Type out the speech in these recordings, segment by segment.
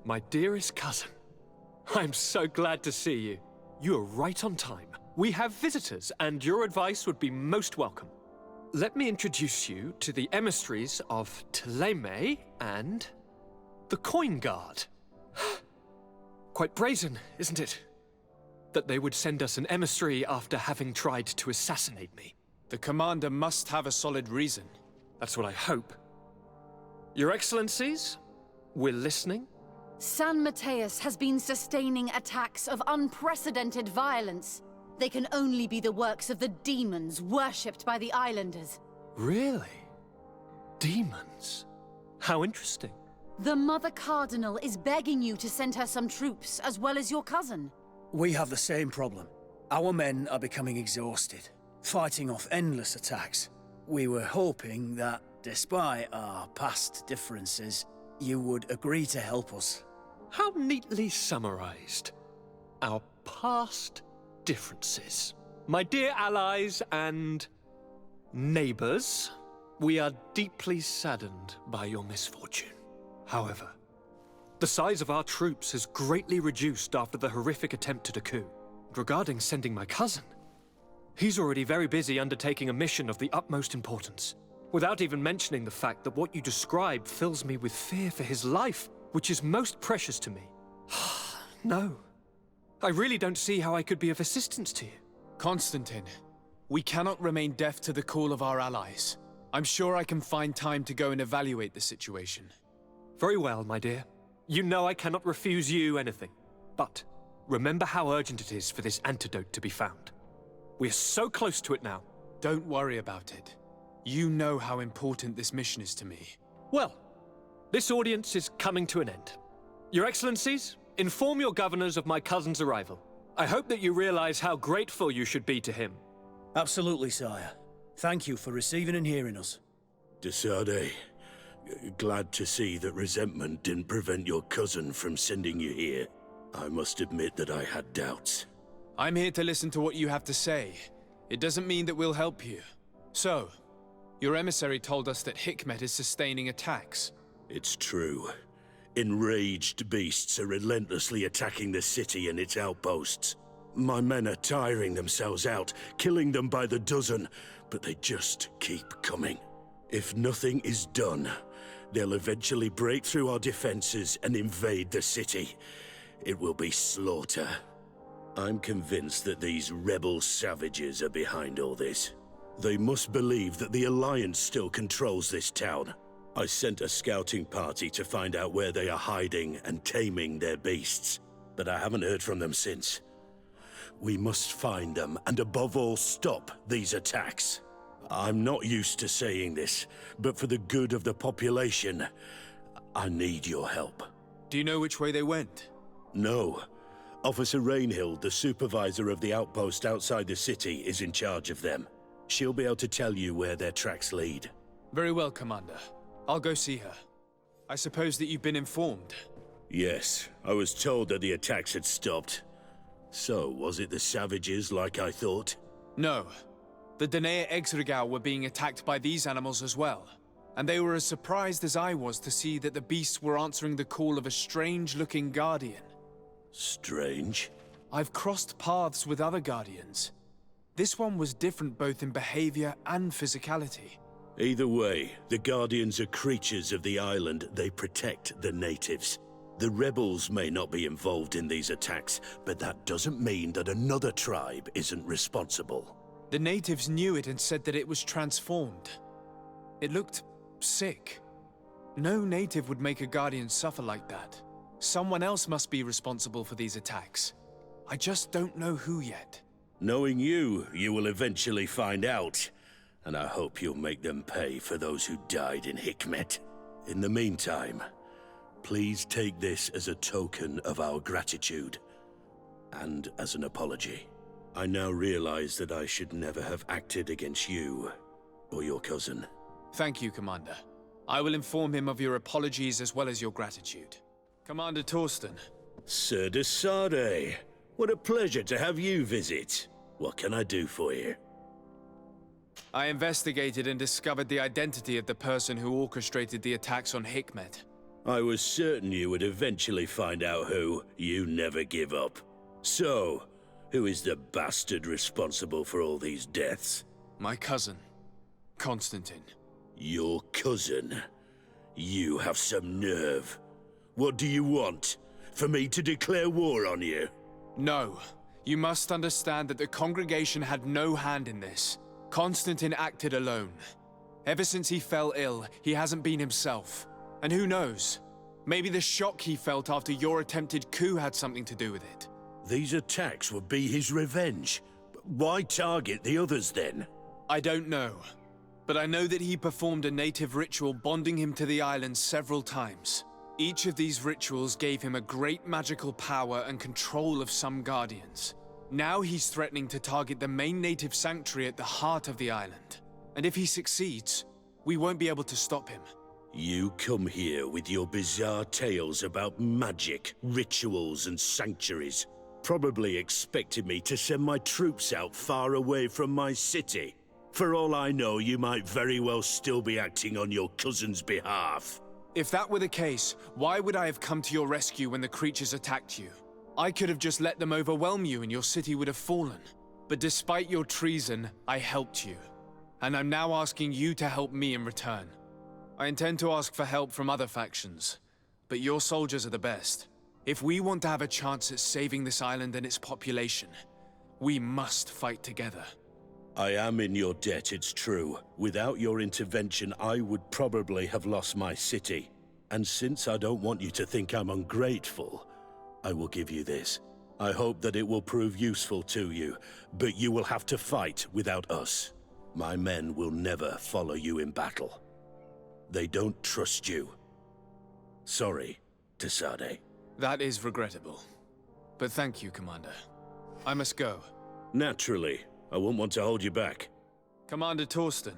My dearest cousin, I'm so glad to see you. You are right on time. We have visitors, and your advice would be most welcome. Let me introduce you to the emissaries of Ptolemy and the Coin Guard. Quite brazen, isn't it? That they would send us an emissary after having tried to assassinate me. The commander must have a solid reason. That's what I hope. Your Excellencies, we're listening. San Mateus has been sustaining attacks of unprecedented violence. They can only be the works of the demons worshipped by the islanders. Really? Demons? How interesting. The Mother Cardinal is begging you to send her some troops, as well as your cousin. We have the same problem. Our men are becoming exhausted, fighting off endless attacks. We were hoping that, despite our past differences, you would agree to help us. How neatly summarized. Our past differences. My dear allies and neighbors, we are deeply saddened by your misfortune. However, the size of our troops has greatly reduced after the horrific attempt at a coup. Regarding sending my cousin, he's already very busy undertaking a mission of the utmost importance, without even mentioning the fact that what you describe fills me with fear for his life, which is most precious to me. No. I really don't see how I could be of assistance to you. Constantine, we cannot remain deaf to the call of our allies. I'm sure I can find time to go and evaluate the situation. Very well, my dear. You know I cannot refuse you anything. But remember how urgent it is for this antidote to be found. We're so close to it now. Don't worry about it. You know how important this mission is to me. Well, this audience is coming to an end. Your Excellencies, inform your governors of my cousin's arrival. I hope that you realize how grateful you should be to him. Absolutely, sire. Thank you for receiving and hearing us. De Sade, glad to see that resentment didn't prevent your cousin from sending you here. I must admit that I had doubts. I'm here to listen to what you have to say. It doesn't mean that we'll help you. So, your emissary told us that Hikmet is sustaining attacks. It's true. Enraged beasts are relentlessly attacking the city and its outposts. My men are tiring themselves out, killing them by the dozen, but they just keep coming. If nothing is done, they'll eventually break through our defenses and invade the city. It will be slaughter. I'm convinced that these rebel savages are behind all this. They must believe that the Alliance still controls this town. I sent a scouting party to find out where they are hiding and taming their beasts, but I haven't heard from them since. We must find them and above all stop these attacks. I'm not used to saying this, but for the good of the population, I need your help. Do you know which way they went? No. Officer Rainhill, the supervisor of the outpost outside the city, is in charge of them. She'll be able to tell you where their tracks lead. Very well, Commander. I'll go see her. I suppose that you've been informed. Yes, I was told that the attacks had stopped. So, was it the savages like I thought? No. The Danae Exregao were being attacked by these animals as well. And they were as surprised as I was to see that the beasts were answering the call of a strange-looking guardian. Strange? I've crossed paths with other guardians. This one was different both in behavior and physicality. Either way, the Guardians are creatures of the island. They protect the natives. The rebels may not be involved in these attacks, but that doesn't mean that another tribe isn't responsible. The natives knew it and said that it was transformed. It looked sick. No native would make a Guardian suffer like that. Someone else must be responsible for these attacks. I just don't know who yet. Knowing you, you will eventually find out. And I hope you'll make them pay for those who died in Hikmet. In the meantime, please take this as a token of our gratitude. And as an apology. I now realize that I should never have acted against you or your cousin. Thank you, Commander. I will inform him of your apologies as well as your gratitude. Commander Thorsten. Sir de Sade, what a pleasure to have you visit. What can I do for you? I investigated and discovered the identity of the person who orchestrated the attacks on Hikmet. I was certain you would eventually find out who. You never give up. So, who is the bastard responsible for all these deaths? My cousin, Constantine. Your cousin? You have some nerve. What do you want? For me to declare war on you? No. You must understand that the congregation had no hand in this. Constantine acted alone. Ever since he fell ill, he hasn't been himself. And who knows? Maybe the shock he felt after your attempted coup had something to do with it. These attacks would be his revenge. Why target the others then? I don't know. But I know that he performed a native ritual bonding him to the island several times. Each of these rituals gave him a great magical power and control of some guardians. Now he's threatening to target the main native sanctuary at the heart of the island. And if he succeeds, we won't be able to stop him. You come here with your bizarre tales about magic, rituals, and sanctuaries. Probably expected me to send my troops out far away from my city. For all I know, you might very well still be acting on your cousin's behalf. If that were the case, why would I have come to your rescue when the creatures attacked you? I could have just let them overwhelm you and your city would have fallen. But despite your treason, I helped you. And I'm now asking you to help me in return. I intend to ask for help from other factions, but your soldiers are the best. If we want to have a chance at saving this island and its population, we must fight together. I am in your debt, it's true. Without your intervention, I would probably have lost my city. And since I don't want you to think I'm ungrateful, I will give you this. I hope that it will prove useful to you, but you will have to fight without us. My men will never follow you in battle. They don't trust you. Sorry, Tesade. That is regrettable. But thank you, Commander. I must go. Naturally. I won't want to hold you back. Commander Thorsten.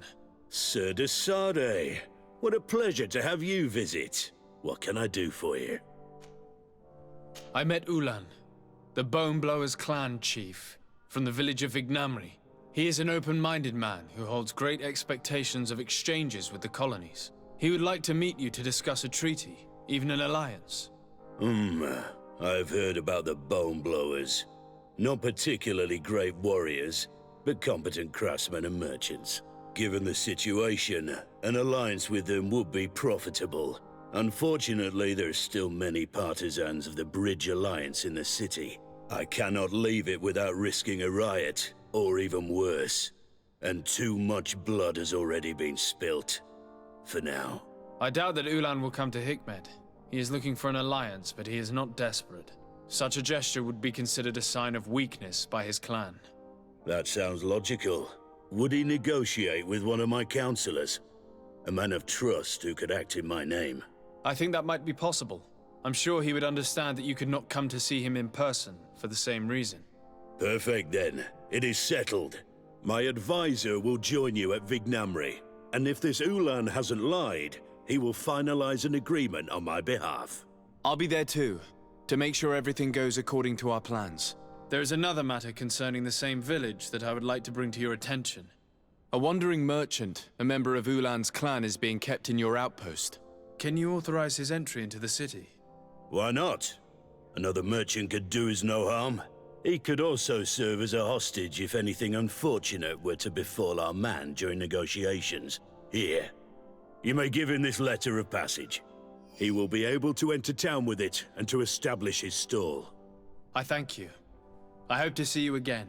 Sir Tesade. What a pleasure to have you visit. What can I do for you? I met Ulan, the Bone Blowers clan chief, from the village of Vignamri. He is an open-minded man who holds great expectations of exchanges with the colonies. He would like to meet you to discuss a treaty, even an alliance. I've heard about the Bone Blowers. Not particularly great warriors, but competent craftsmen and merchants. Given the situation, an alliance with them would be profitable. Unfortunately, there are still many partisans of the Bridge Alliance in the city. I cannot leave it without risking a riot, or even worse. And too much blood has already been spilt. For now. I doubt that Ulan will come to Hikmed. He is looking for an alliance, but he is not desperate. Such a gesture would be considered a sign of weakness by his clan. That sounds logical. Would he negotiate with one of my counselors? A man of trust who could act in my name. I think that might be possible. I'm sure he would understand that you could not come to see him in person for the same reason. Perfect then. It is settled. My advisor will join you at Vignamri. And if this Ulan hasn't lied, he will finalize an agreement on my behalf. I'll be there too, to make sure everything goes according to our plans. There is another matter concerning the same village that I would like to bring to your attention. A wandering merchant, a member of Ulan's clan, is being kept in your outpost. Can you authorize his entry into the city? Why not? Another merchant could do us no harm. He could also serve as a hostage if anything unfortunate were to befall our man during negotiations. Here, you may give him this letter of passage. He will be able to enter town with it and to establish his stall. I thank you. I hope to see you again.